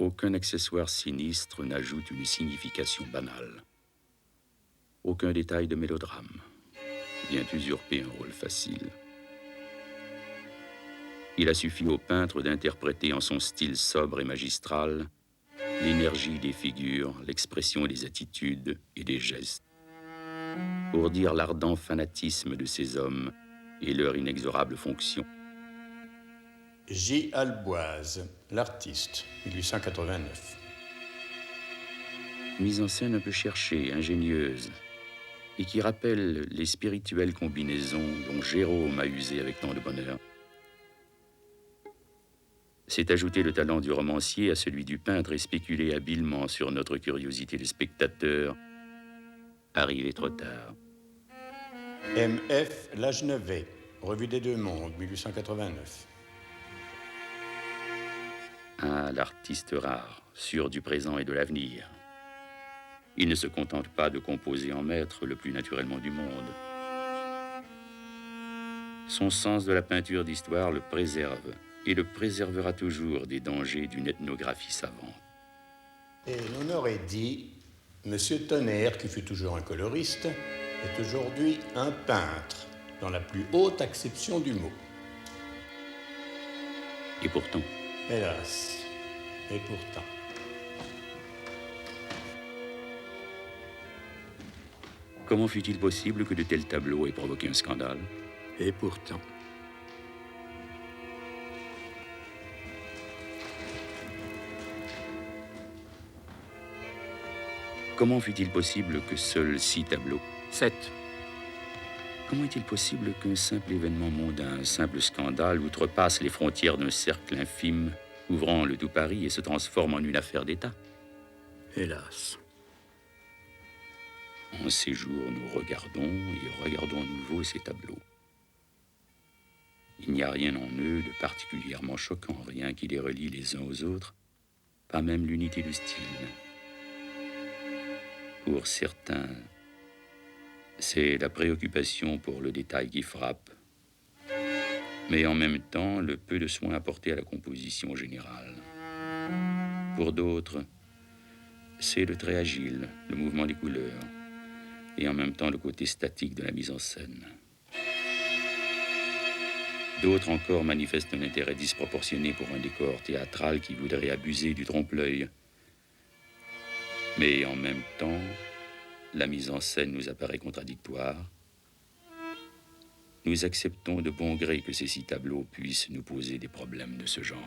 Aucun accessoire sinistre n'ajoute une signification banale. Aucun détail de mélodrame vient usurper un rôle facile. Il a suffi au peintre d'interpréter en son style sobre et magistral l'énergie des figures, l'expression des attitudes et des gestes, pour dire l'ardent fanatisme de ces hommes et leur inexorable fonction. J. Alboise, l'artiste, 1889. Mise en scène un peu cherchée, ingénieuse, et qui rappelle les spirituelles combinaisons dont Gérôme a usé avec tant de bonheur. C'est ajouter le talent du romancier à celui du peintre et spéculer habilement sur notre curiosité de spectateur, arrivé trop tard. M.F. Lagenevet, Revue des Deux Mondes, 1889. Ah, l'artiste rare, sûr du présent et de l'avenir. Il ne se contente pas de composer en maître le plus naturellement du monde. Son sens de la peinture d'histoire le préserve et le préservera toujours des dangers d'une ethnographie savante. Et l'on aurait dit, Monsieur Tonnerre, qui fut toujours un coloriste, est aujourd'hui un peintre, dans la plus haute acception du mot. Et pourtant, Hélas, et pourtant. Comment fut-il possible que de tels tableaux aient provoqué un scandale? Et pourtant. Comment fut-il possible que seuls 6 tableaux? 7. Comment est-il possible qu'un simple événement mondain, un simple scandale, outrepasse les frontières d'un cercle infime, ouvrant le tout Paris et se transforme en une affaire d'État? Hélas. En ces jours, nous regardons et regardons à nouveau ces tableaux. Il n'y a rien en eux de particulièrement choquant, rien qui les relie les uns aux autres, pas même l'unité de style. Pour certains, c'est la préoccupation pour le détail qui frappe, mais en même temps, le peu de soin apporté à la composition générale. Pour d'autres, c'est le trait agile, le mouvement des couleurs, et en même temps le côté statique de la mise en scène. D'autres encore manifestent un intérêt disproportionné pour un décor théâtral qui voudrait abuser du trompe-l'œil. Mais en même temps, la mise en scène nous apparaît contradictoire. Nous acceptons de bon gré que ces 6 tableaux puissent nous poser des problèmes de ce genre.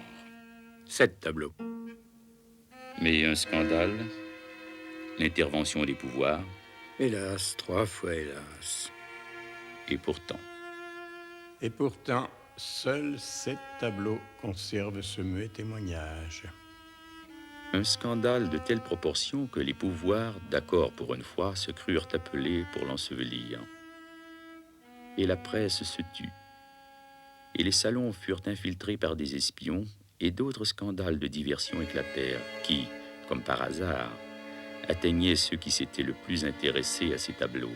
7 tableaux. Mais un scandale, l'intervention des pouvoirs, Hélas, 3 fois hélas. et pourtant. Et pourtant, seuls 7 tableaux conservent ce muet témoignage. Un scandale de telle proportion que les pouvoirs, d'accord pour une fois, se crurent appelés pour l'ensevelir. Et la presse se tut. Et les salons furent infiltrés par des espions, et d'autres scandales de diversion éclatèrent, qui, comme par hasard, atteignaient ceux qui s'étaient le plus intéressés à ces tableaux,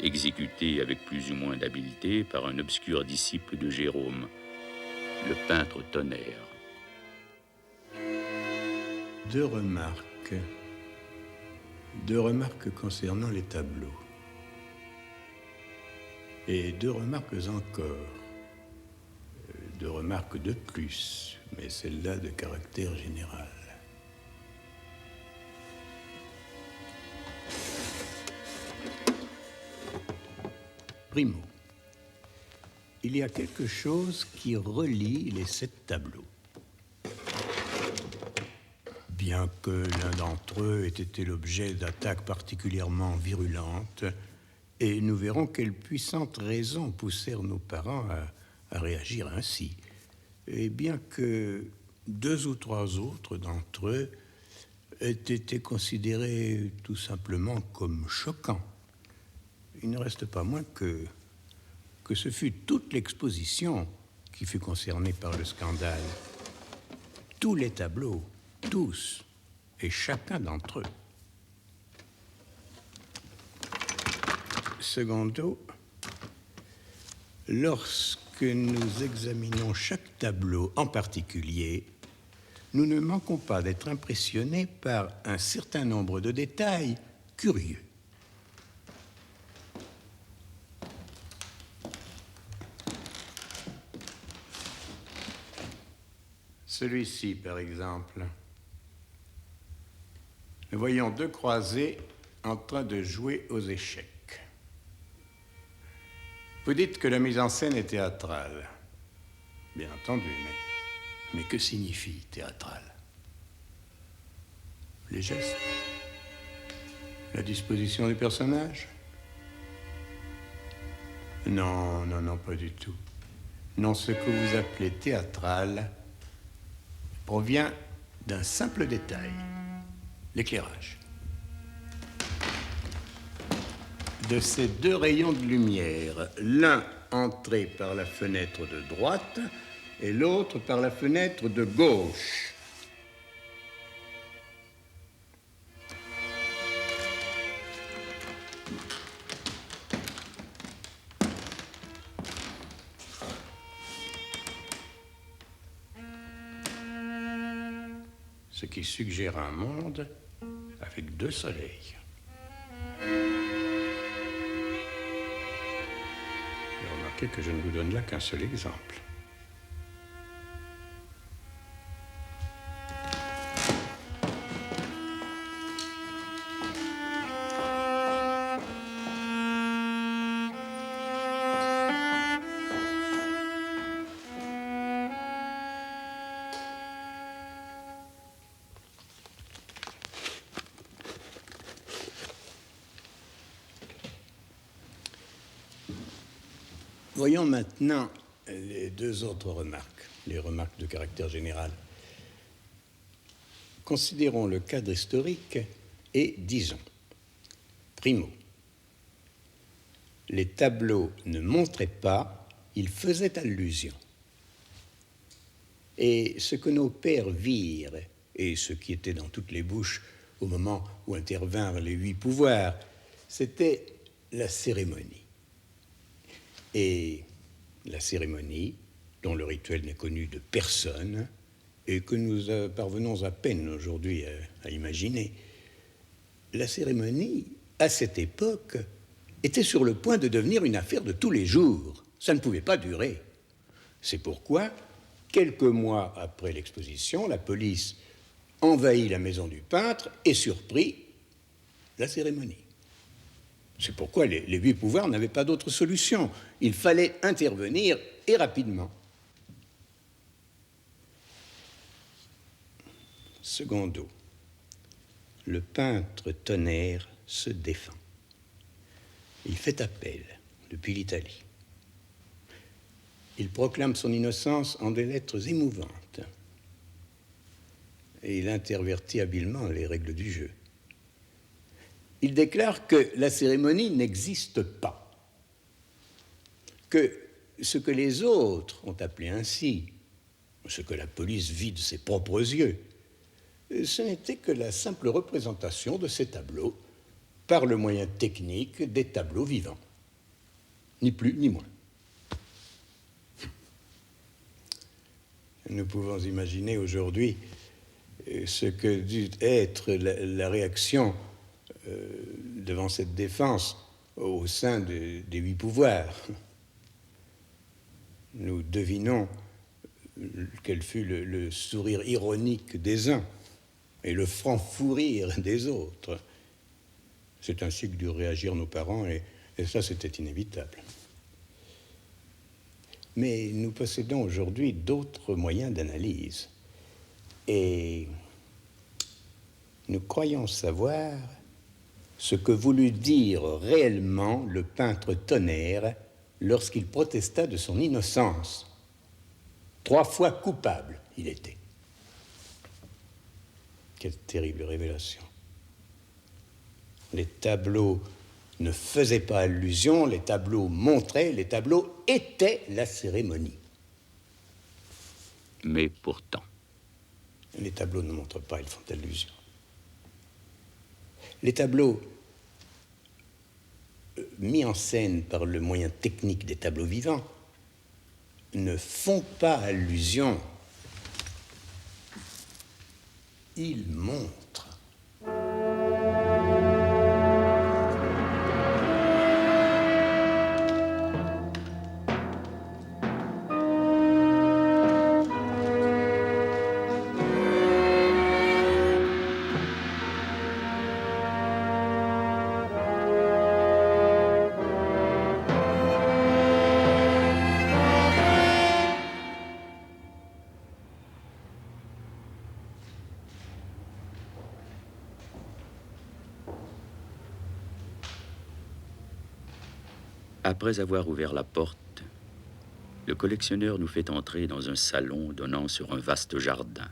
exécutés avec plus ou moins d'habileté par un obscur disciple de Gérôme, le peintre Tonnerre. 2 remarques. 2 remarques concernant les tableaux. Et 2 remarques encore. 2 remarques de plus, mais celle-là de caractère général. Primo, il y a quelque chose qui relie les 7 tableaux. Bien que l'un d'entre eux ait été l'objet d'attaques particulièrement virulentes, et nous verrons quelles puissantes raisons poussèrent nos parents à réagir ainsi, et bien que 2 ou 3 autres d'entre eux aient été considérés tout simplement comme choquants, il ne reste pas moins que ce fut toute l'exposition qui fut concernée par le scandale. Tous les tableaux, tous et chacun d'entre eux. Secondo, lorsque nous examinons chaque tableau en particulier, nous ne manquons pas d'être impressionnés par un certain nombre de détails curieux. Celui-ci, par exemple. Nous voyons deux croisés en train de jouer aux échecs. Vous dites que la mise en scène est théâtrale. Bien entendu, mais que signifie théâtrale? Les gestes? La disposition du personnage? Non, pas du tout. Non, ce que vous appelez théâtral provient d'un simple détail, l'éclairage. De ces deux rayons de lumière, l'un entré par la fenêtre de droite et l'autre par la fenêtre de gauche. Ce qui suggère un monde avec deux soleils. Et remarquez que je ne vous donne là qu'un seul exemple. Voyons maintenant les deux autres remarques, les remarques de caractère général. Considérons le cadre historique et disons, primo, les tableaux ne montraient pas, ils faisaient allusion. Et ce que nos pères virent, et ce qui était dans toutes les bouches au moment où intervinrent les 8 pouvoirs, c'était la cérémonie. Et la cérémonie, dont le rituel n'est connu de personne, et que nous parvenons à peine aujourd'hui à imaginer, la cérémonie, à cette époque, était sur le point de devenir une affaire de tous les jours. Ça ne pouvait pas durer. C'est pourquoi, quelques mois après l'exposition, la police envahit la maison du peintre et surprit la cérémonie. C'est pourquoi les 8 pouvoirs n'avaient pas d'autre solution. Il fallait intervenir, et rapidement. Secondo, le peintre Tonnerre se défend. Il fait appel depuis l'Italie. Il proclame son innocence en des lettres émouvantes. Et il intervertit habilement les règles du jeu. Il déclare que la cérémonie n'existe pas, que ce que les autres ont appelé ainsi, ce que la police vit de ses propres yeux, ce n'était que la simple représentation de ces tableaux par le moyen technique des tableaux vivants, ni plus ni moins. Nous pouvons imaginer aujourd'hui ce que dut être la réaction devant cette défense au sein des 8 pouvoirs. Nous devinons quel fut le sourire ironique des uns et le franc fou rire des autres. C'est ainsi que durent réagir nos parents, et ça, c'était inévitable. Mais nous possédons aujourd'hui d'autres moyens d'analyse, et nous croyons savoir ce que voulut dire réellement le peintre Tonnerre lorsqu'il protesta de son innocence. 3 fois coupable, il était. Quelle terrible révélation. Les tableaux ne faisaient pas allusion, les tableaux montraient, les tableaux étaient la cérémonie. Mais pourtant. Les tableaux ne montrent pas, ils font allusion. Les tableaux mis en scène par le moyen technique des tableaux vivants ne font pas allusion Il montre. Après avoir ouvert la porte, le collectionneur nous fait entrer dans un salon donnant sur un vaste jardin.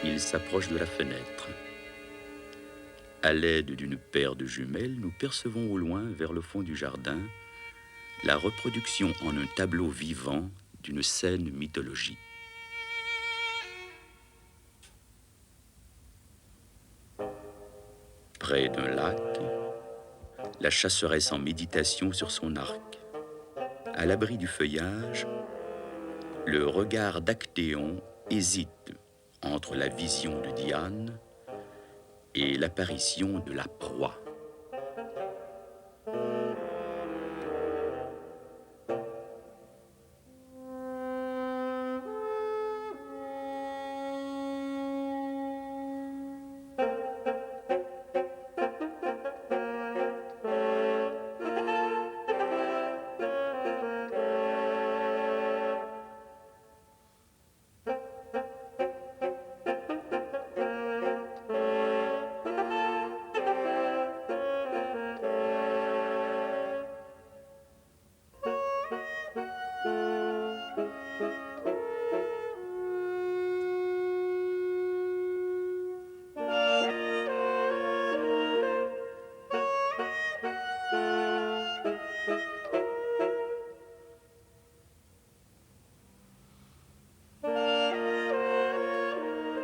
Il s'approche de la fenêtre. À l'aide d'une paire de jumelles, nous percevons au loin, vers le fond du jardin, la reproduction en un tableau vivant d'une scène mythologique. Près d'un lac, la chasseresse en méditation sur son arc. À l'abri du feuillage, le regard d'Actéon hésite entre la vision de Diane et l'apparition de la proie.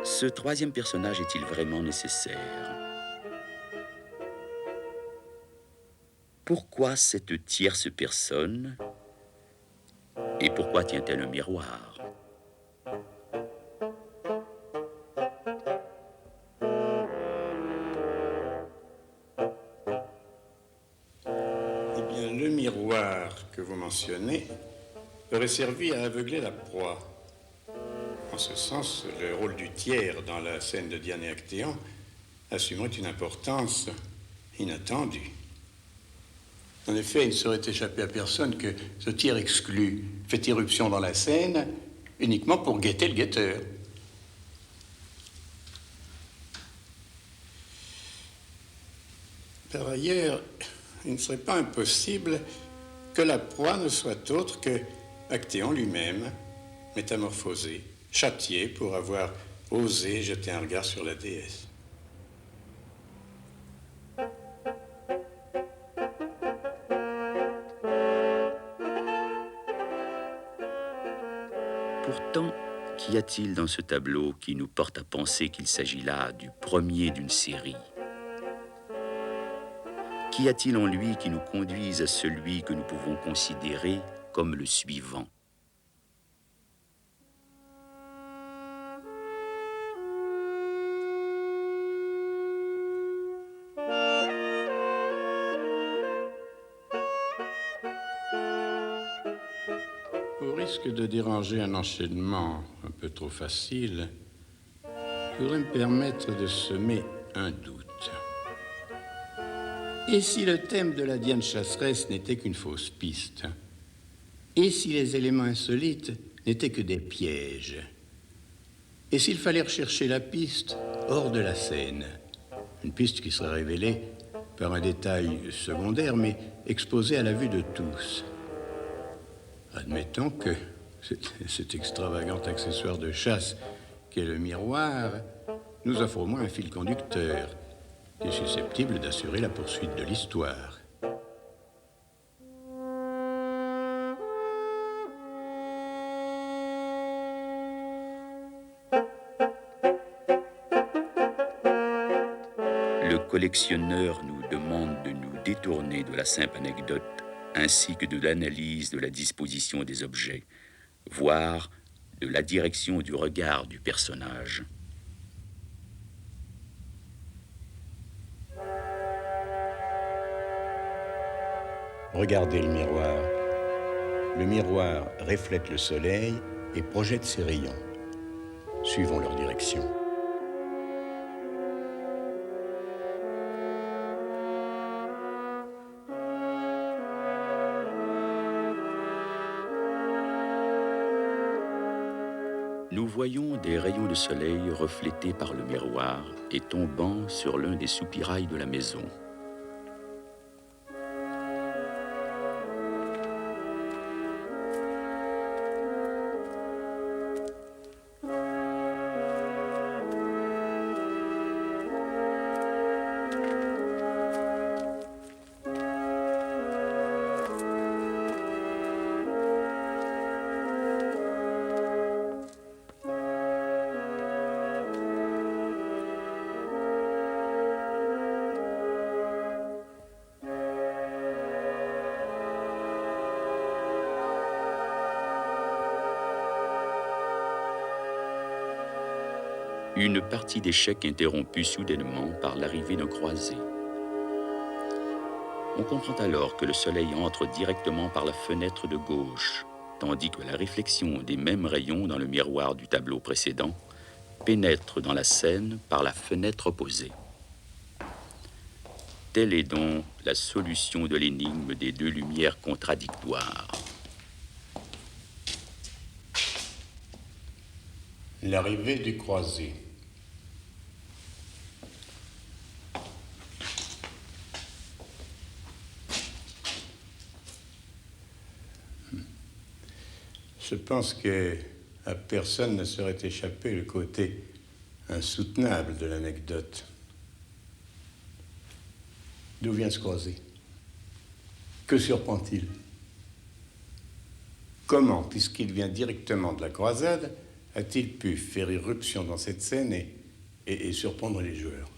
Ce troisième personnage est-il vraiment nécessaire? Pourquoi cette tierce personne? Et pourquoi tient-elle un miroir? Eh bien, le miroir que vous mentionnez aurait servi à aveugler la proie. En ce sens, le rôle du tiers dans la scène de Diane et Actéon assumerait une importance inattendue. En effet, il ne saurait échapper à personne que ce tiers exclu fait irruption dans la scène uniquement pour guetter le guetteur. Par ailleurs, il ne serait pas impossible que la proie ne soit autre que Actéon lui-même, métamorphosé, châtié pour avoir osé jeter un regard sur la déesse. Pourtant, qu'y a-t-il dans ce tableau qui nous porte à penser qu'il s'agit là du premier d'une série? Qu'y a-t-il en lui qui nous conduise à celui que nous pouvons considérer comme le suivant? Au risque de déranger un enchaînement un peu trop facile, je voudrais me permettre de semer un doute. Et si le thème de la Diane chasseresse n'était qu'une fausse piste? Et si les éléments insolites n'étaient que des pièges? Et s'il fallait rechercher la piste hors de la scène? Une piste qui serait révélée par un détail secondaire, mais exposé à la vue de tous. Admettons que cet extravagant accessoire de chasse qu'est le miroir nous offre au moins un fil conducteur qui est susceptible d'assurer la poursuite de l'histoire. Le collectionneur nous demande de nous détourner de la simple anecdote ainsi que de l'analyse de la disposition des objets, voire de la direction du regard du personnage. Regardez le miroir. Le miroir reflète le soleil et projette ses rayons. Suivons leur direction. Nous voyons des rayons de soleil reflétés par le miroir et tombant sur l'un des soupirails de la maison. Une partie d'échecs interrompue soudainement par l'arrivée d'un croisé. On comprend alors que le soleil entre directement par la fenêtre de gauche, tandis que la réflexion des mêmes rayons dans le miroir du tableau précédent pénètre dans la scène par la fenêtre opposée. Telle est donc la solution de l'énigme des deux lumières contradictoires. L'arrivée du croisé. Je pense qu'à personne ne serait échappé le côté insoutenable de l'anecdote. D'où vient ce croisé? Que surprend-il? Comment, puisqu'il vient directement de la croisade, a-t-il pu faire irruption dans cette scène et surprendre les joueurs?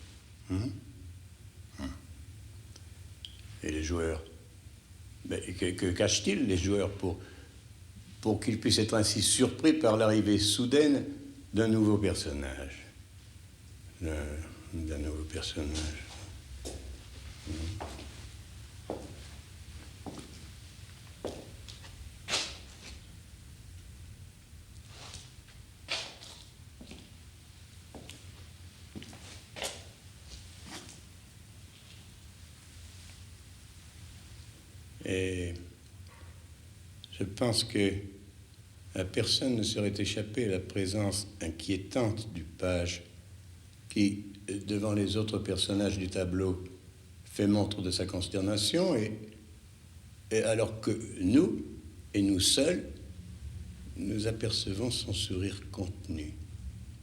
Et les joueurs? Que cachent-ils, les joueurs, pour qu'ils puissent être ainsi surpris par l'arrivée soudaine d'un nouveau personnage? D'un nouveau personnage. Et je pense que à personne ne serait échappé la présence inquiétante du page qui, devant les autres personnages du tableau, fait montre de sa consternation, et alors que nous, et nous seuls, nous apercevons son sourire contenu.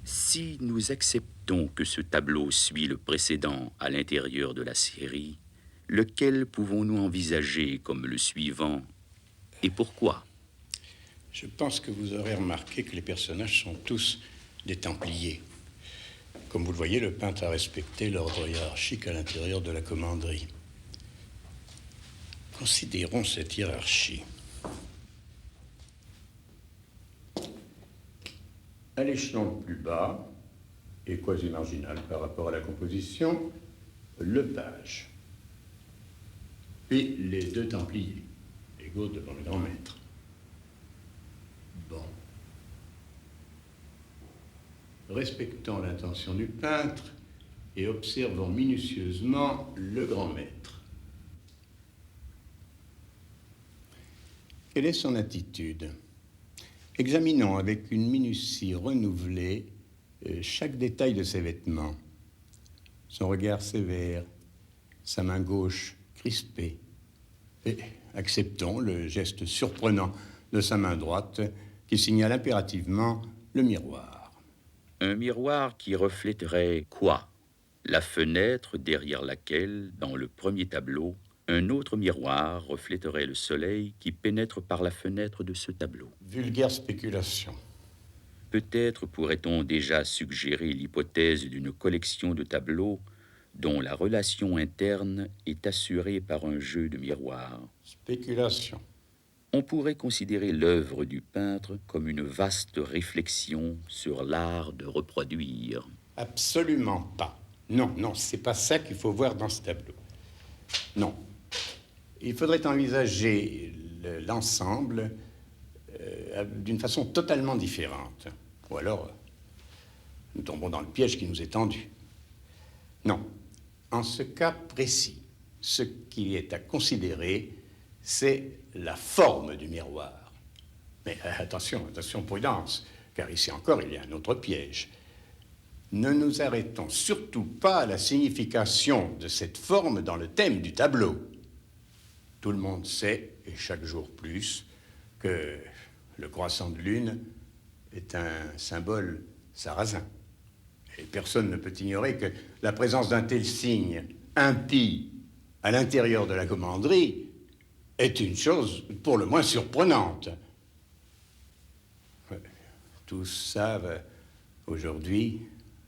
Si nous acceptons que ce tableau suit le précédent à l'intérieur de la série, lequel pouvons-nous envisager comme le suivant et pourquoi? Je pense que vous aurez remarqué que les personnages sont tous des Templiers. Comme vous le voyez, le peintre a respecté l'ordre hiérarchique à l'intérieur de la commanderie. Considérons cette hiérarchie. À l'échelon le plus bas, et quasi marginal par rapport à la composition, le page. Puis les deux Templiers, égaux devant le grand maître. Bon. Respectons l'intention du peintre et observons minutieusement le grand maître. Quelle est son attitude? Examinons avec une minutie renouvelée chaque détail de ses vêtements. son regard sévère, sa main gauche crispée. Et acceptons le geste surprenant de sa main droite qui signale impérativement le miroir. Un miroir qui reflèterait quoi? La fenêtre derrière laquelle, dans le premier tableau, un autre miroir reflèterait le soleil qui pénètre par la fenêtre de ce tableau. Vulgaire spéculation. Peut-être pourrait-on déjà suggérer l'hypothèse d'une collection de tableaux dont la relation interne est assurée par un jeu de miroirs. Spéculation. On pourrait considérer l'œuvre du peintre comme une vaste réflexion sur l'art de reproduire. Absolument pas. Non, non, c'est pas ça qu'il faut voir dans ce tableau. Non. Il faudrait envisager l'ensemble d'une façon totalement différente. Ou alors, nous tombons dans le piège qui nous est tendu. Non. En ce cas précis, ce qui est à considérer, c'est la forme du miroir. Mais attention, attention, prudence, car ici encore, il y a un autre piège. Ne nous arrêtons surtout pas à la signification de cette forme dans le thème du tableau. Tout le monde sait, et chaque jour plus, que le croissant de lune est un symbole sarrasin. Et personne ne peut ignorer que la présence d'un tel signe impie à l'intérieur de la commanderie est une chose pour le moins surprenante. Tous savent aujourd'hui,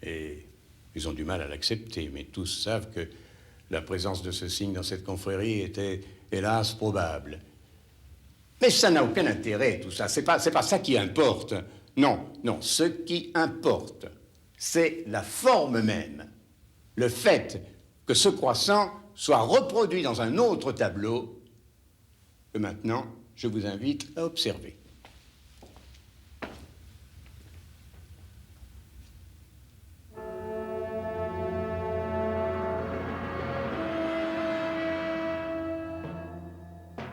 et ils ont du mal à l'accepter, mais tous savent que la présence de ce signe dans cette confrérie était, hélas, probable. Mais ça n'a aucun intérêt, tout ça. C'est pas ça qui importe. Non, non, ce qui importe, c'est la forme même. Le fait que ce croissant soit reproduit dans un autre tableau que maintenant, je vous invite à observer.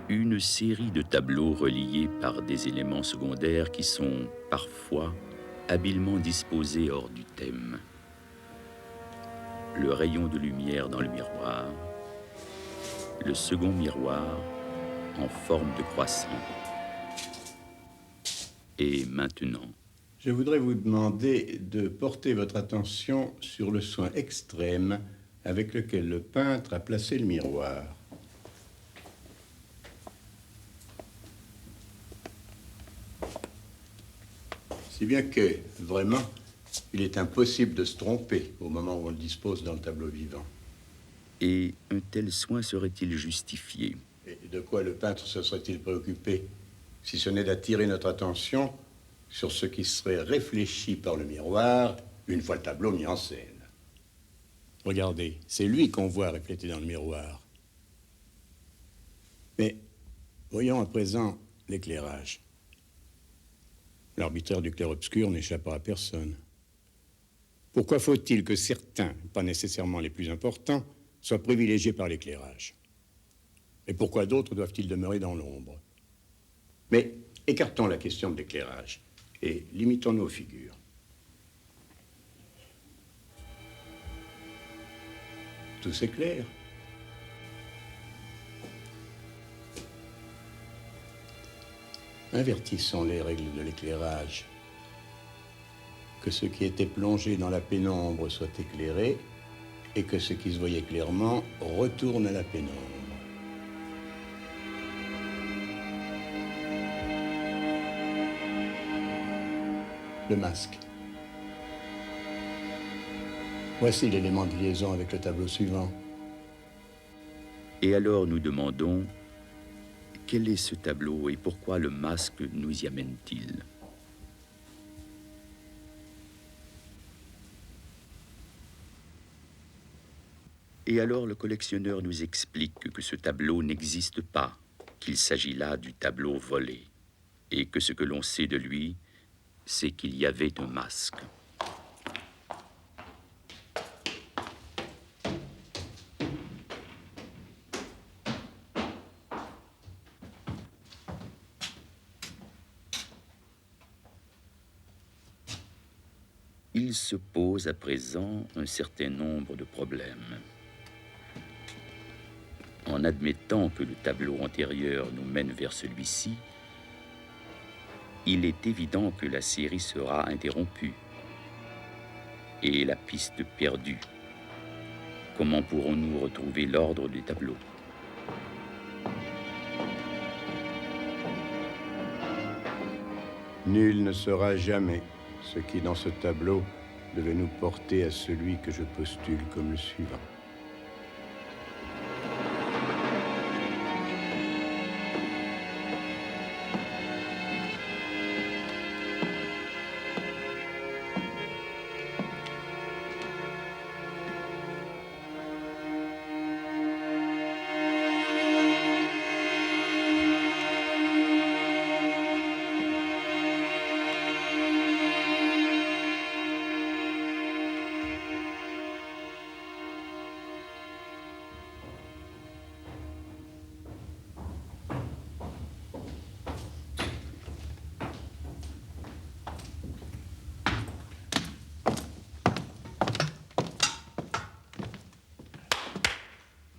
Une série de tableaux reliés par des éléments secondaires qui sont, parfois, habilement disposés hors du thème. Le rayon de lumière dans le miroir, le second miroir en forme de croissant. Et maintenant, je voudrais vous demander de porter votre attention sur le soin extrême avec lequel le peintre a placé le miroir. Si bien que, vraiment, il est impossible de se tromper au moment où on le dispose dans le tableau vivant. et un tel soin serait-il justifié? Et de quoi le peintre se serait-il préoccupé, si ce n'est d'attirer notre attention sur ce qui serait réfléchi par le miroir une fois le tableau mis en scène? Regardez, c'est lui qu'on voit reflété dans le miroir. Mais voyons à présent l'éclairage. L'arbitraire du clair-obscur n'échappera à personne. Pourquoi faut-il que certains, pas nécessairement les plus importants, soient privilégiés par l'éclairage? Et pourquoi d'autres doivent-ils demeurer dans l'ombre? Mais écartons la question de l'éclairage et limitons-nous aux figures. Tout s'éclaire. Invertissons les règles de l'éclairage. Que ce qui était plongé dans la pénombre soit éclairé et que ce qui se voyait clairement retourne à la pénombre. Le masque. Voici l'élément de liaison avec le tableau suivant. Et alors nous demandons, quel est ce tableau et pourquoi le masque nous y amène-t-il? Et alors le collectionneur nous explique que ce tableau n'existe pas, qu'il s'agit là du tableau volé, et que ce que l'on sait de lui, c'est qu'il y avait un masque. Il se pose à présent un certain nombre de problèmes. En admettant que le tableau antérieur nous mène vers celui-ci, il est évident que la série sera interrompue et la piste perdue. Comment pourrons-nous retrouver l'ordre des tableaux? Nul ne saura jamais ce qui, dans ce tableau, devait nous porter à celui que je postule comme le suivant.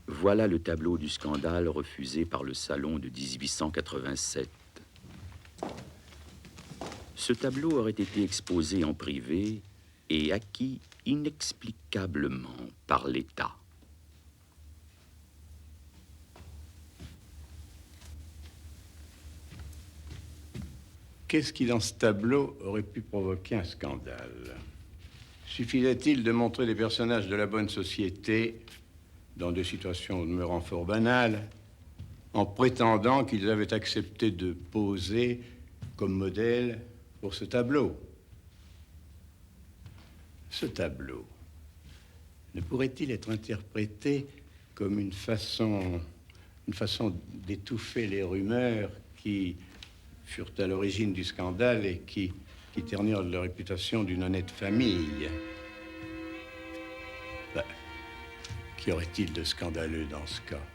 Voilà le tableau du scandale refusé par le Salon de 1887. Ce tableau aurait été exposé en privé et acquis inexplicablement par l'État. Qu'est-ce qui, dans ce tableau, aurait pu provoquer un scandale? Suffisait-il de montrer des personnages de la bonne société dans des situations demeurant fort banales, en prétendant qu'ils avaient accepté de poser comme modèle pour ce tableau? Ce tableau ne pourrait-il être interprété comme une façon d'étouffer les rumeurs qui furent à l'origine du scandale et qui ternirent la réputation d'une honnête famille? Qu'y aurait-il de scandaleux dans ce cas?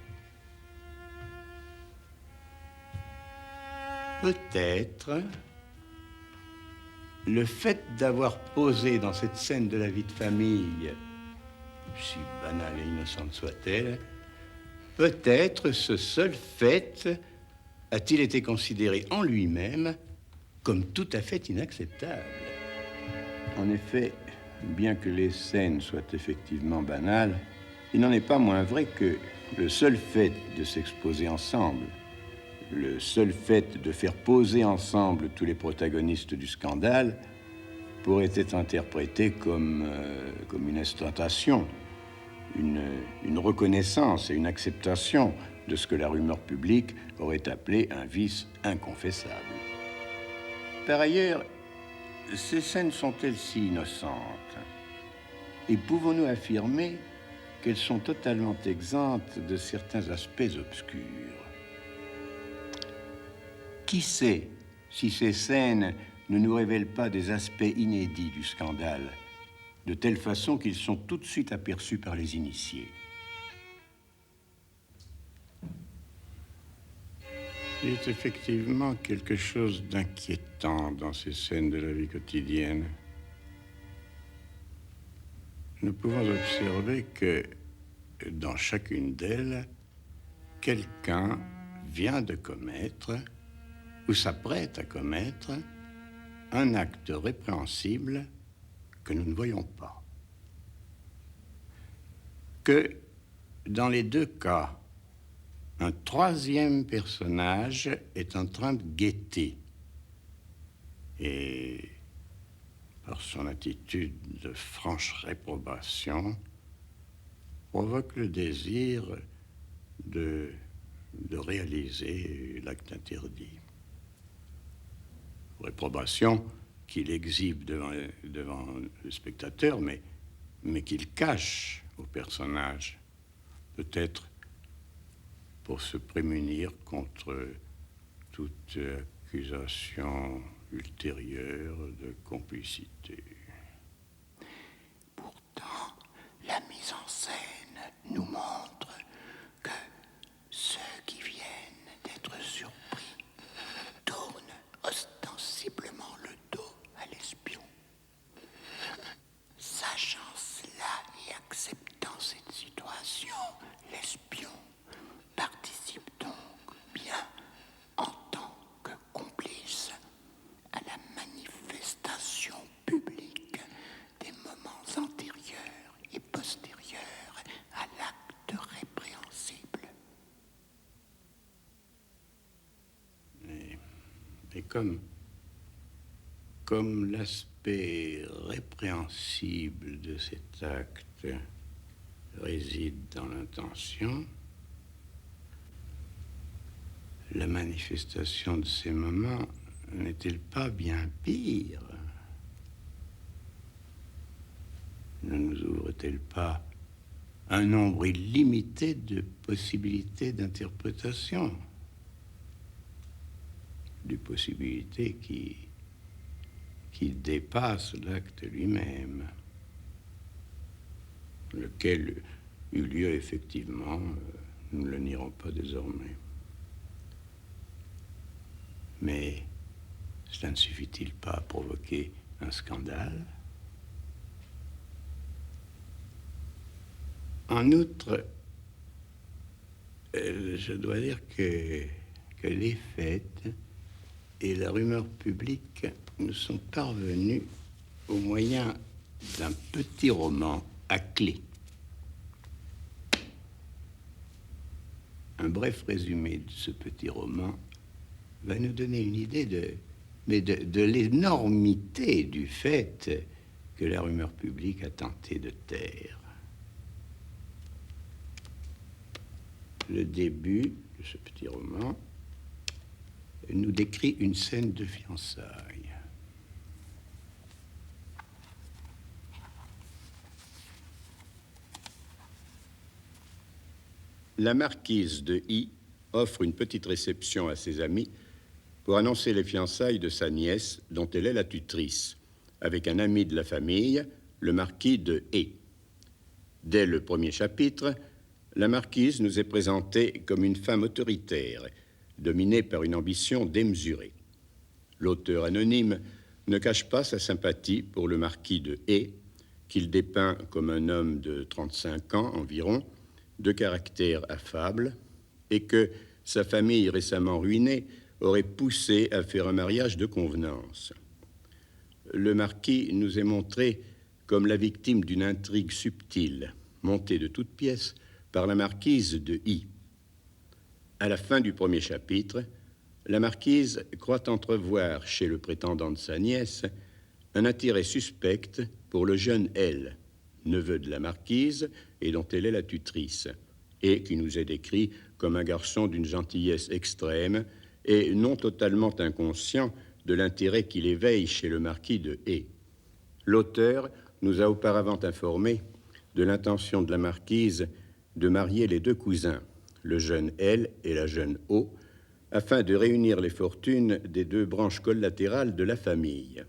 Peut-être le fait d'avoir posé dans cette scène de la vie de famille, si banale et innocente soit-elle, peut-être ce seul fait a-t-il été considéré en lui-même comme tout à fait inacceptable. En effet, bien que les scènes soient effectivement banales, il n'en est pas moins vrai que le seul fait de s'exposer ensemble, le seul fait de faire poser ensemble tous les protagonistes du scandale pourrait être interprété comme une ostentation, une reconnaissance et une acceptation de ce que la rumeur publique aurait appelé un vice inconfessable. Par ailleurs, ces scènes sont-elles si innocentes? Et pouvons-nous affirmer qu'elles sont totalement exemptes de certains aspects obscurs? Qui sait si ces scènes ne nous révèlent pas des aspects inédits du scandale, de telle façon qu'ils sont tout de suite aperçus par les initiés? Il y a effectivement quelque chose d'inquiétant dans ces scènes de la vie quotidienne. Nous pouvons observer que dans chacune d'elles, quelqu'un vient de commettre ou s'apprête à commettre un acte répréhensible que nous ne voyons pas. Que dans les deux cas, un troisième personnage est en train de guetter et, par son attitude de franche réprobation, provoque le désir de réaliser l'acte interdit. Réprobation qu'il exhibe devant le spectateur, mais qu'il cache au personnage, peut-être pour se prémunir contre toute accusation ultérieure de complicité. Pourtant, la mise en scène nous montre que ceux qui viennent d'être surpris tournent ostensiblement le dos à l'espion. Comme l'aspect répréhensible de cet acte réside dans l'intention, la manifestation de ces moments n'est-elle pas bien pire? Ne nous ouvre-t-elle pas un nombre illimité de possibilités d'interprétation? Des possibilités qui dépassent l'acte lui-même, lequel eut lieu effectivement, nous ne le nierons pas désormais. Mais cela ne suffit-il pas à provoquer un scandale? En outre, je dois dire que les fêtes et la rumeur publique nous sont parvenus au moyen d'un petit roman à clé. Un bref résumé de ce petit roman va nous donner une idée de l'énormité du fait que la rumeur publique a tenté de taire. Le début de ce petit roman nous décrit une scène de fiançailles. La marquise de I offre une petite réception à ses amis pour annoncer les fiançailles de sa nièce, dont elle est la tutrice, avec un ami de la famille, le marquis de E. Dès le premier chapitre, la marquise nous est présentée comme une femme autoritaire, dominée par une ambition démesurée. L'auteur anonyme ne cache pas sa sympathie pour le marquis de E, qu'il dépeint comme un homme de 35 ans environ, de caractère affable, et que sa famille récemment ruinée aurait poussé à faire un mariage de convenance. Le marquis nous est montré comme la victime d'une intrigue subtile, montée de toutes pièces par la marquise de I. À la fin du premier chapitre, la marquise croit entrevoir chez le prétendant de sa nièce un intérêt suspect pour le jeune L, neveu de la marquise et dont elle est la tutrice, et qui nous est décrit comme un garçon d'une gentillesse extrême et non totalement inconscient de l'intérêt qu'il éveille chez le marquis de E. L'auteur nous a auparavant informé de l'intention de la marquise de marier les deux cousins, le jeune L et la jeune O, afin de réunir les fortunes des deux branches collatérales de la famille.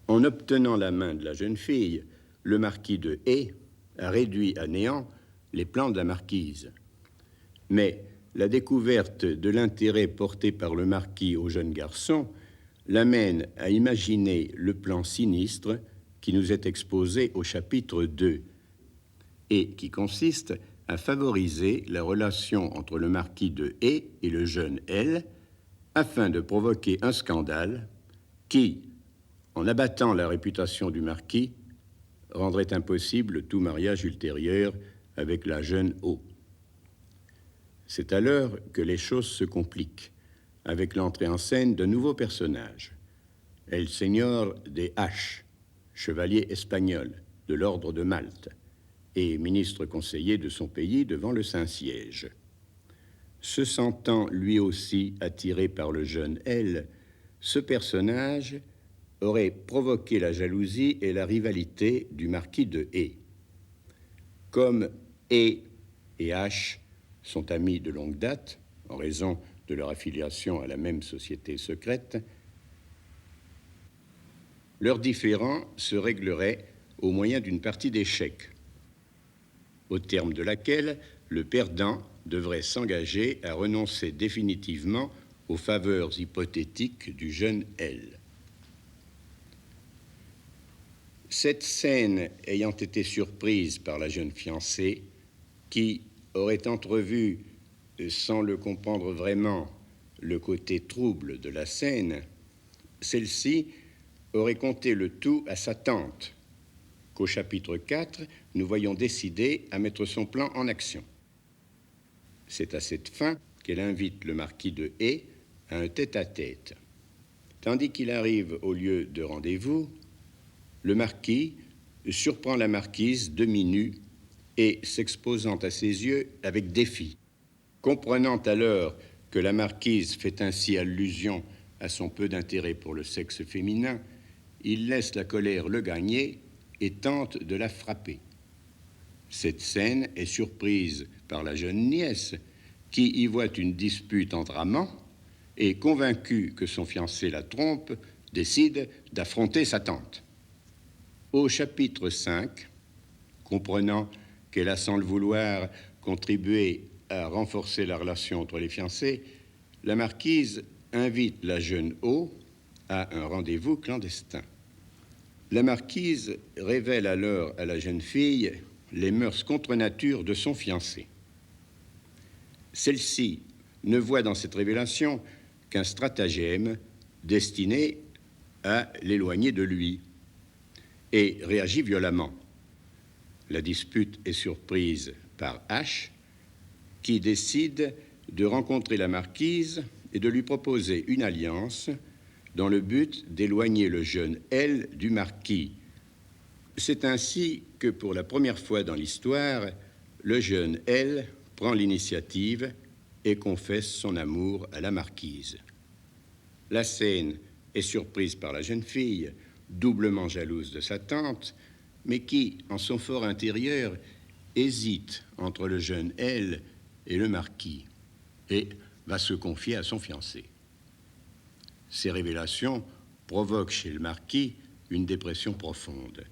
En obtenant la main de la jeune fille, le marquis de E a réduit à néant les plans de la marquise. Mais la découverte de l'intérêt porté par le marquis au jeune garçon l'amène à imaginer le plan sinistre qui nous est exposé au chapitre 2 et qui consiste à favoriser la relation entre le marquis de E et le jeune L afin de provoquer un scandale qui, en abattant la réputation du marquis, rendrait impossible tout mariage ultérieur avec la jeune O. C'est alors que les choses se compliquent, avec l'entrée en scène de nouveaux personnages. El Señor de H, chevalier espagnol de l'ordre de Malte, et ministre conseiller de son pays devant le Saint-Siège. Se sentant lui aussi attiré par le jeune L, ce personnage aurait provoqué la jalousie et la rivalité du marquis de E. Comme E et H sont amis de longue date, en raison de leur affiliation à la même société secrète, leur différend se réglerait au moyen d'une partie d'échecs, au terme de laquelle le perdant devrait s'engager à renoncer définitivement aux faveurs hypothétiques du jeune L. Cette scène ayant été surprise par la jeune fiancée, qui aurait entrevu, sans le comprendre vraiment, le côté trouble de la scène, celle-ci aurait conté le tout à sa tante, qu'au chapitre 4, nous voyons décider à mettre son plan en action. C'est à cette fin qu'elle invite le marquis de E à un tête-à-tête. Tandis qu'il arrive au lieu de rendez-vous, le marquis surprend la marquise demi-nue et s'exposant à ses yeux avec défi. Comprenant alors que la marquise fait ainsi allusion à son peu d'intérêt pour le sexe féminin, il laisse la colère le gagner et tente de la frapper. Cette scène est surprise par la jeune nièce qui y voit une dispute entre amants et, convaincue que son fiancé la trompe, décide d'affronter sa tante. Au chapitre 5, comprenant qu'elle a sans le vouloir contribué à renforcer la relation entre les fiancés, la marquise invite la jeune O à un rendez-vous clandestin. La marquise révèle alors à la jeune fille les mœurs contre nature de son fiancé. Celle-ci ne voit dans cette révélation qu'un stratagème destiné à l'éloigner de lui et réagit violemment. La dispute est surprise par H, qui décide de rencontrer la marquise et de lui proposer une alliance dans le but d'éloigner le jeune L du marquis. C'est ainsi que, pour la première fois dans l'histoire, le jeune L prend l'initiative et confesse son amour à la marquise. La scène est surprise par la jeune fille, doublement jalouse de sa tante, mais qui, en son fort intérieur, hésite entre le jeune L et le marquis, et va se confier à son fiancé. Ces révélations provoquent chez le marquis une dépression profonde,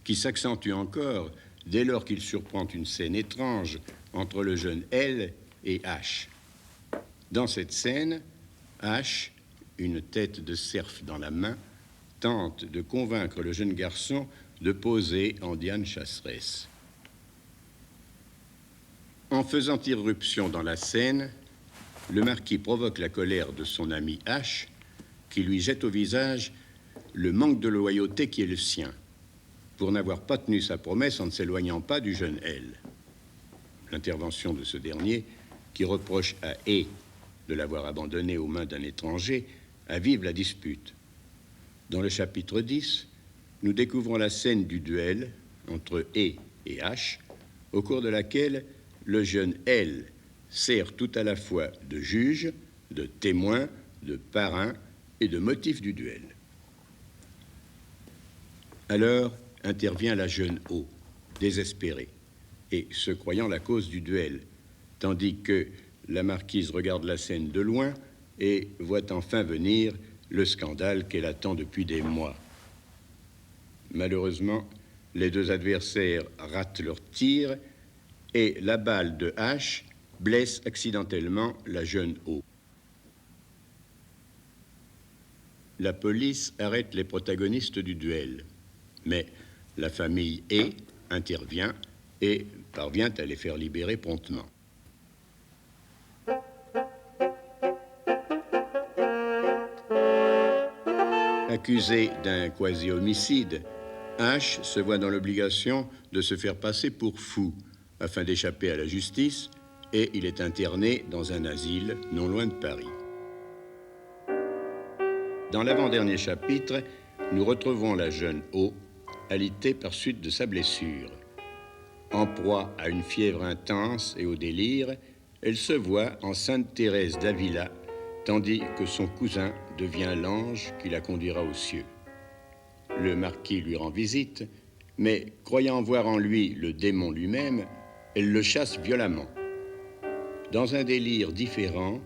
qui s'accentue encore dès lors qu'il surprend une scène étrange entre le jeune L et H. Dans cette scène, H, une tête de cerf dans la main, tente de convaincre le jeune garçon de poser en Diane chasseresse. En faisant irruption dans la scène, le marquis provoque la colère de son ami H, qui lui jette au visage le manque de loyauté qui est le sien, pour n'avoir pas tenu sa promesse en ne s'éloignant pas du jeune L. L'intervention de ce dernier, qui reproche à E de l'avoir abandonné aux mains d'un étranger, avive la dispute. Dans le chapitre 10, nous découvrons la scène du duel entre E et H, au cours de laquelle le jeune L sert tout à la fois de juge, de témoin, de parrain et de motif du duel. Alors intervient la jeune O, désespérée, et se croyant la cause du duel, tandis que la marquise regarde la scène de loin et voit enfin venir le scandale qu'elle attend depuis des mois. Malheureusement, les deux adversaires ratent leur tir et la balle de H blesse accidentellement la jeune O. La police arrête les protagonistes du duel, mais la famille E intervient et parvient à les faire libérer promptement. Accusé d'un quasi-homicide, H se voit dans l'obligation de se faire passer pour fou afin d'échapper à la justice et il est interné dans un asile non loin de Paris. Dans l'avant-dernier chapitre, nous retrouvons la jeune O, alitée par suite de sa blessure. En proie à une fièvre intense et au délire, elle se voit en Sainte Thérèse d'Avila, tandis que son cousin devient l'ange qui la conduira aux cieux. Le marquis lui rend visite, mais croyant voir en lui le démon lui-même, elle le chasse violemment. Dans un délire différent,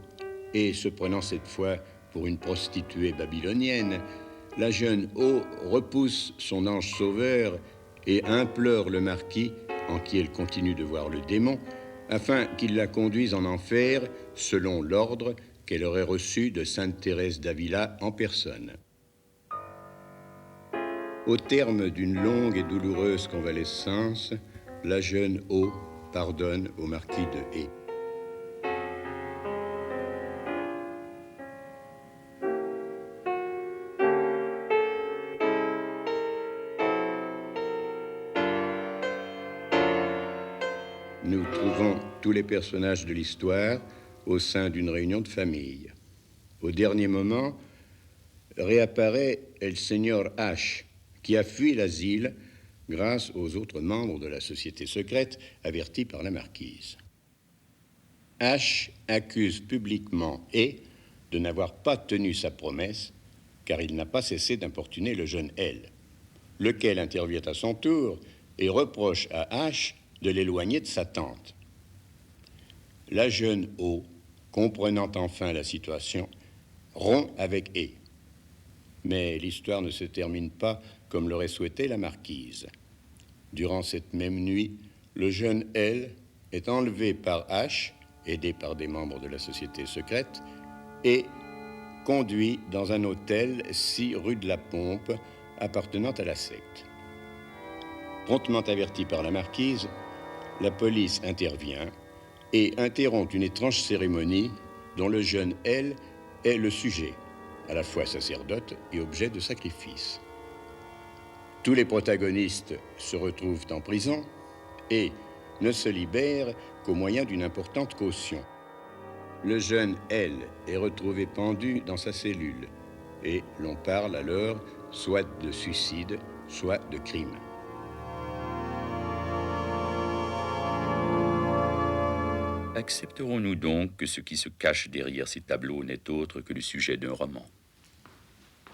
et se prenant cette fois pour une prostituée babylonienne, la jeune O repousse son ange sauveur et implore le marquis, en qui elle continue de voir le démon, afin qu'il la conduise en enfer selon l'ordre qu'elle aurait reçu de Sainte Thérèse d'Avila en personne. Au terme d'une longue et douloureuse convalescence, la jeune O pardonne au marquis de E. Nous trouvons tous les personnages de l'histoire au sein d'une réunion de famille. Au dernier moment, réapparaît El Señor H, qui a fui l'asile grâce aux autres membres de la société secrète avertis par la marquise. H accuse publiquement E de n'avoir pas tenu sa promesse car il n'a pas cessé d'importuner le jeune L, lequel intervient à son tour et reproche à H de l'éloigner de sa tante. La jeune O, comprenant enfin la situation, rompt avec E. Mais l'histoire ne se termine pas comme l'aurait souhaité la marquise. Durant cette même nuit, le jeune L est enlevé par H, aidé par des membres de la société secrète, et conduit dans un hôtel 6 rue de la Pompe appartenant à la secte. Promptement averti par la marquise, la police intervient et interrompt une étrange cérémonie dont le jeune L est le sujet, à la fois sacerdote et objet de sacrifice. Tous les protagonistes se retrouvent en prison et ne se libèrent qu'au moyen d'une importante caution. Le jeune L est retrouvé pendu dans sa cellule et l'on parle alors soit de suicide, soit de crime. Accepterons-nous donc que ce qui se cache derrière ces tableaux n'est autre que le sujet d'un roman?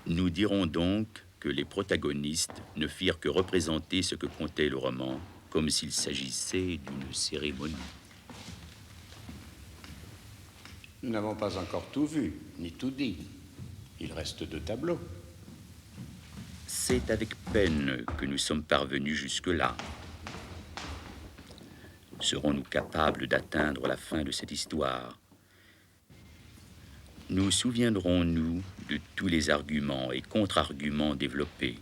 Nous dirons donc que les protagonistes ne firent que représenter ce que contait le roman, comme s'il s'agissait d'une cérémonie. Nous n'avons pas encore tout vu, ni tout dit. Il reste 2 tableaux. C'est avec peine que nous sommes parvenus jusque-là. Serons-nous capables d'atteindre la fin de cette histoire? Nous souviendrons-nous de tous les arguments et contre-arguments développés?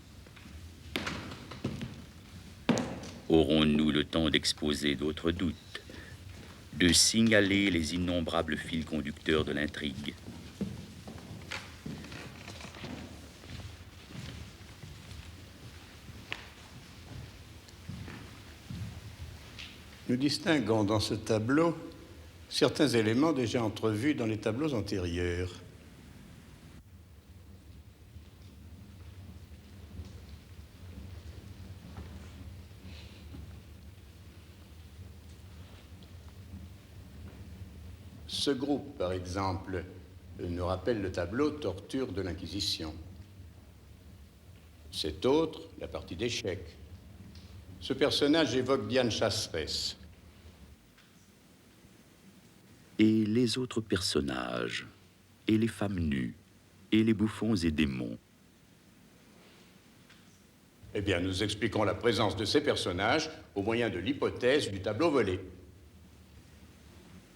Aurons-nous le temps d'exposer d'autres doutes, de signaler les innombrables fils conducteurs de l'intrigue? Nous distinguons dans ce tableau certains éléments déjà entrevus dans les tableaux antérieurs. Ce groupe, par exemple, nous rappelle le tableau Torture de l'Inquisition. Cet autre, la partie d'échecs. Ce personnage évoque Diane Chasseresse. Et les autres personnages, et les femmes nues, et les bouffons et démons? Eh bien, nous expliquons la présence de ces personnages au moyen de l'hypothèse du tableau volé.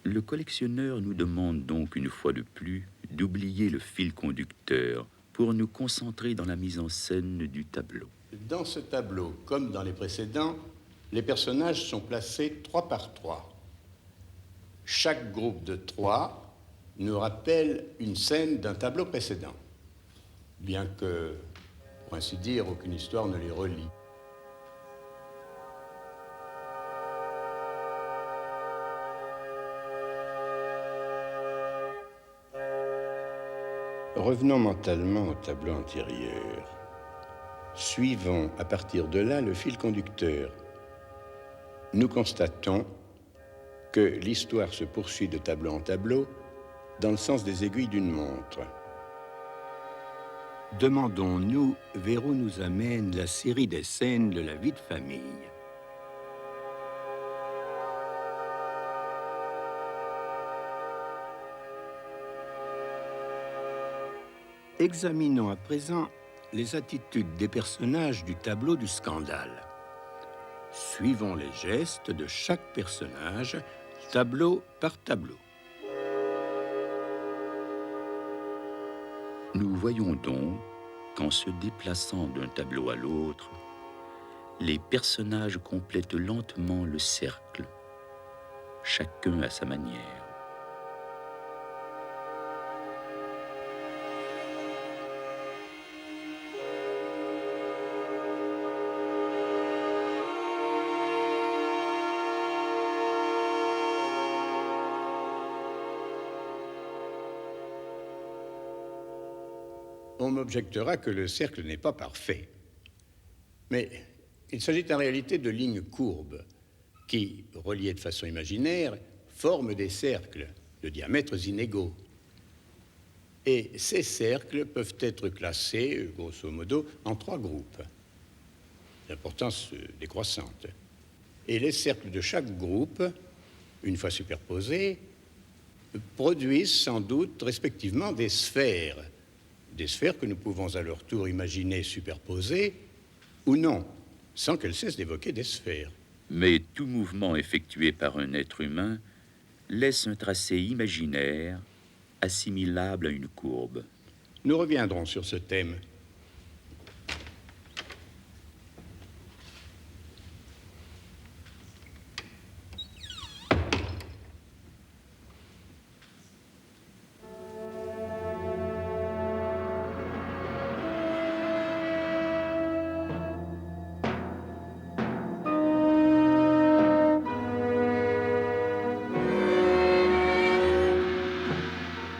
Le collectionneur nous demande donc une fois de plus d'oublier le fil conducteur pour nous concentrer dans la mise en scène du tableau. Dans ce tableau, comme dans les précédents, les personnages sont placés 3 par 3. Chaque groupe de 3 nous rappelle une scène d'un tableau précédent, bien que, pour ainsi dire, aucune histoire ne les relie. Revenons mentalement au tableau antérieur. Suivons à partir de là le fil conducteur. Nous constatons que l'histoire se poursuit de tableau en tableau dans le sens des aiguilles d'une montre. Demandons-nous vers où nous amène la série des scènes de la vie de famille. Examinons à présent les attitudes des personnages du tableau du scandale. Suivons les gestes de chaque personnage, tableau par tableau. Nous voyons donc qu'en se déplaçant d'un tableau à l'autre, les personnages complètent lentement le cercle, chacun à sa manière. On on m'objectera que le cercle n'est pas parfait. Mais il s'agit en réalité de lignes courbes qui, reliées de façon imaginaire, forment des cercles de diamètres inégaux. Et ces cercles peuvent être classés, grosso modo, en 3 groupes, d'importance décroissante. Et les cercles de chaque groupe, une fois superposés, produisent sans doute respectivement des sphères que nous pouvons à leur tour imaginer superposées ou non, sans qu'elles cessent d'évoquer des sphères. Mais tout mouvement effectué par un être humain laisse un tracé imaginaire assimilable à une courbe. Nous reviendrons sur ce thème.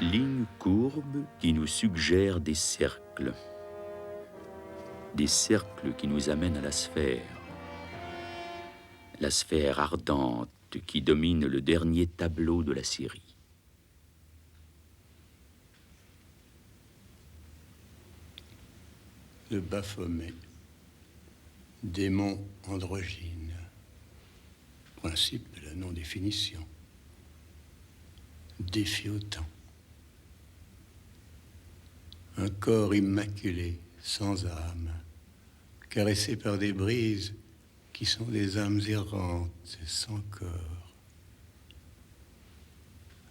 Lignes courbes qui nous suggèrent des cercles qui nous amènent à la sphère ardente qui domine le dernier tableau de la série. Le Baphomet, démon androgyne, principe de la non-définition, défi au temps. Un corps immaculé, sans âme, caressé par des brises qui sont des âmes errantes, sans corps,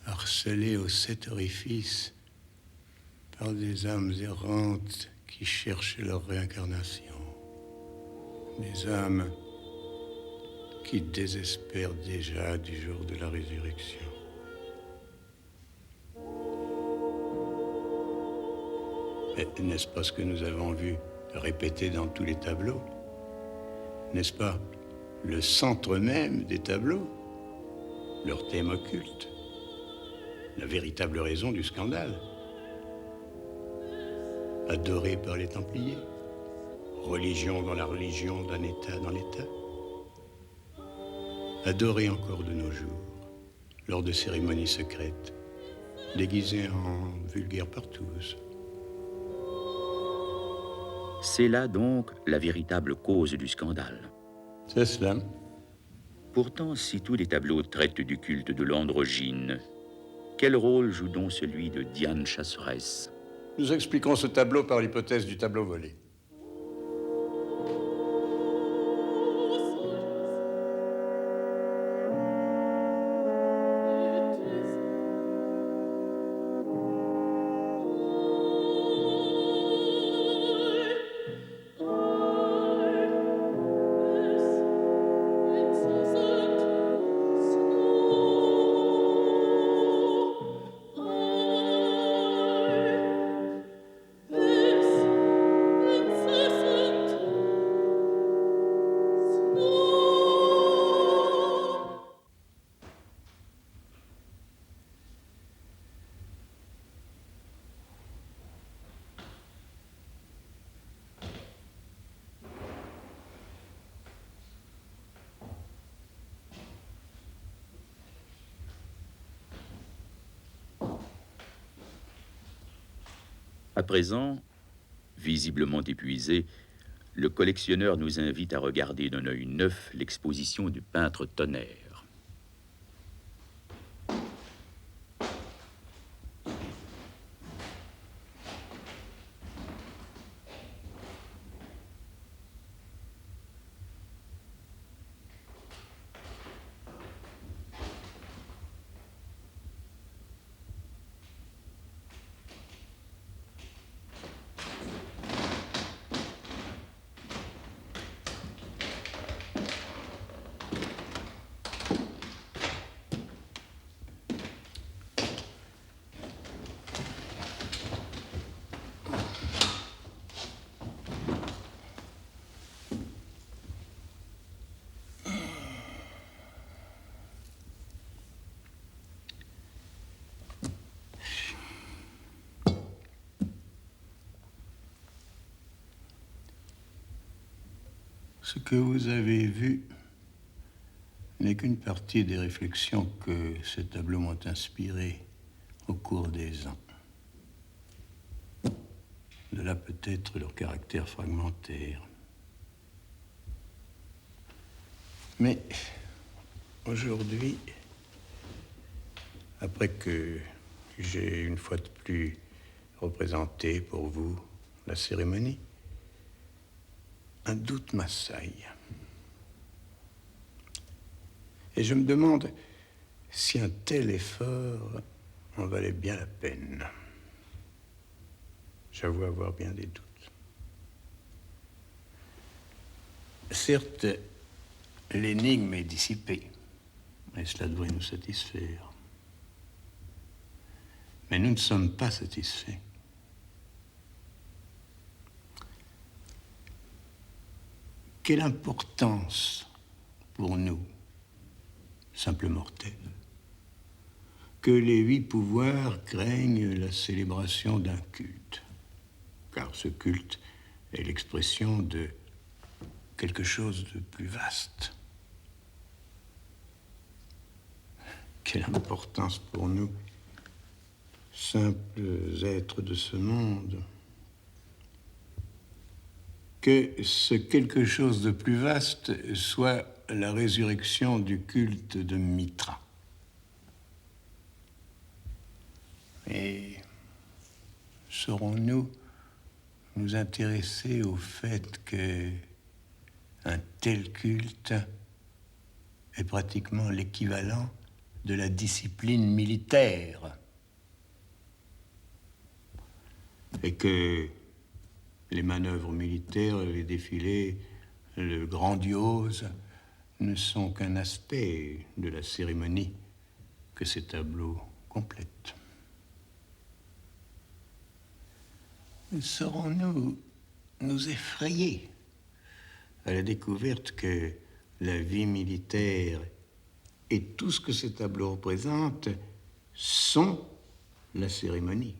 harcelé aux 7 orifices par des âmes errantes qui cherchent leur réincarnation, des âmes qui désespèrent déjà du jour de la résurrection. Et n'est-ce pas ce que nous avons vu répété dans tous les tableaux? N'est-ce pas le centre même des tableaux, leur thème occulte, la véritable raison du scandale? Adoré par les Templiers, religion dans la religion, d'un État dans l'État, adoré encore de nos jours, lors de cérémonies secrètes, déguisé en vulgaire partouze. C'est là donc la véritable cause du scandale. C'est cela. Pourtant, si tous les tableaux traitent du culte de l'androgyne, quel rôle joue donc celui de Diane chasseresse? Nous expliquons ce tableau par l'hypothèse du tableau volé. À présent, visiblement épuisé, le collectionneur nous invite à regarder d'un œil neuf l'exposition du peintre Tonnerre. Ce que vous avez vu n'est qu'une partie des réflexions que ces tableaux m'ont inspirées au cours des ans. De là peut-être leur caractère fragmentaire. Mais aujourd'hui, après que j'ai une fois de plus représenté pour vous la cérémonie, un doute m'assaille. Et je me demande si un tel effort en valait bien la peine. J'avoue avoir bien des doutes. Certes, l'énigme est dissipée, et cela devrait nous satisfaire. Mais nous ne sommes pas satisfaits. Quelle importance pour nous, simples mortels, que les 8 pouvoirs craignent la célébration d'un culte, car ce culte est l'expression de quelque chose de plus vaste. Quelle importance pour nous, simples êtres de ce monde, que ce quelque chose de plus vaste soit la résurrection du culte de Mitra. Et saurons-nous nous intéresser au fait que un tel culte est pratiquement l'équivalent de la discipline militaire et que les manœuvres militaires, les défilés, le grandiose ne sont qu'un aspect de la cérémonie que ces tableaux complètent. Saurons-nous nous effrayer à la découverte que la vie militaire et tout ce que ces tableaux représentent sont la cérémonie,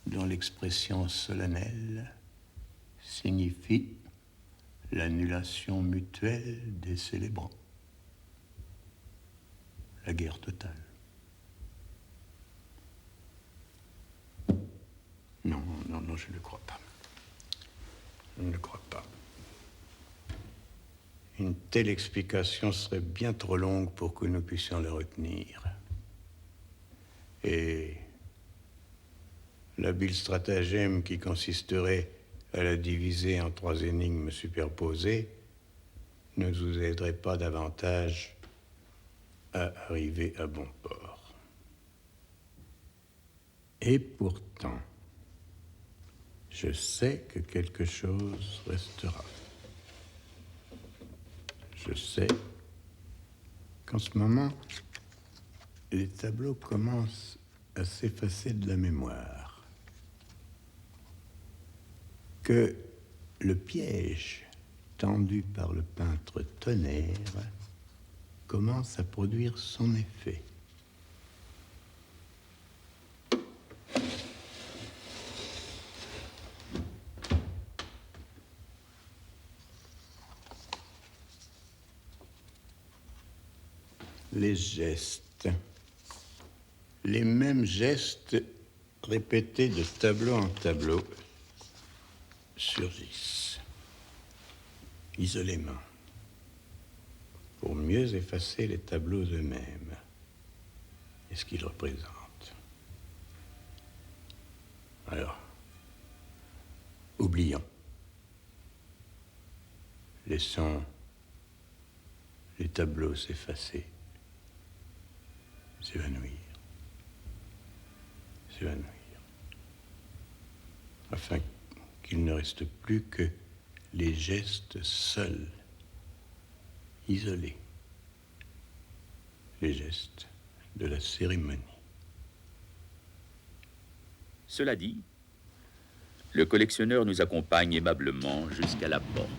dont l'expression solennelle signifie l'annulation mutuelle des célébrants, la guerre totale. Non, je ne le crois pas. Je ne le crois pas. Une telle explication serait bien trop longue pour que nous puissions la retenir. Et l'habile stratagème qui consisterait à la diviser en 3 énigmes superposées ne nous aiderait pas davantage à arriver à bon port. Et pourtant, je sais que quelque chose restera. Je sais qu'en ce moment, les tableaux commencent à s'effacer de la mémoire. Que le piège tendu par le peintre Tonnerre commence à produire son effet. Les gestes, les mêmes gestes répétés de tableau en tableau surgissent isolément pour mieux effacer les tableaux eux-mêmes et ce qu'ils représentent. Alors, oublions. Laissons les tableaux s'effacer, s'évanouir, afin qu'il ne reste plus que les gestes seuls, isolés, les gestes de la cérémonie. Cela dit, le collectionneur nous accompagne aimablement jusqu'à la porte.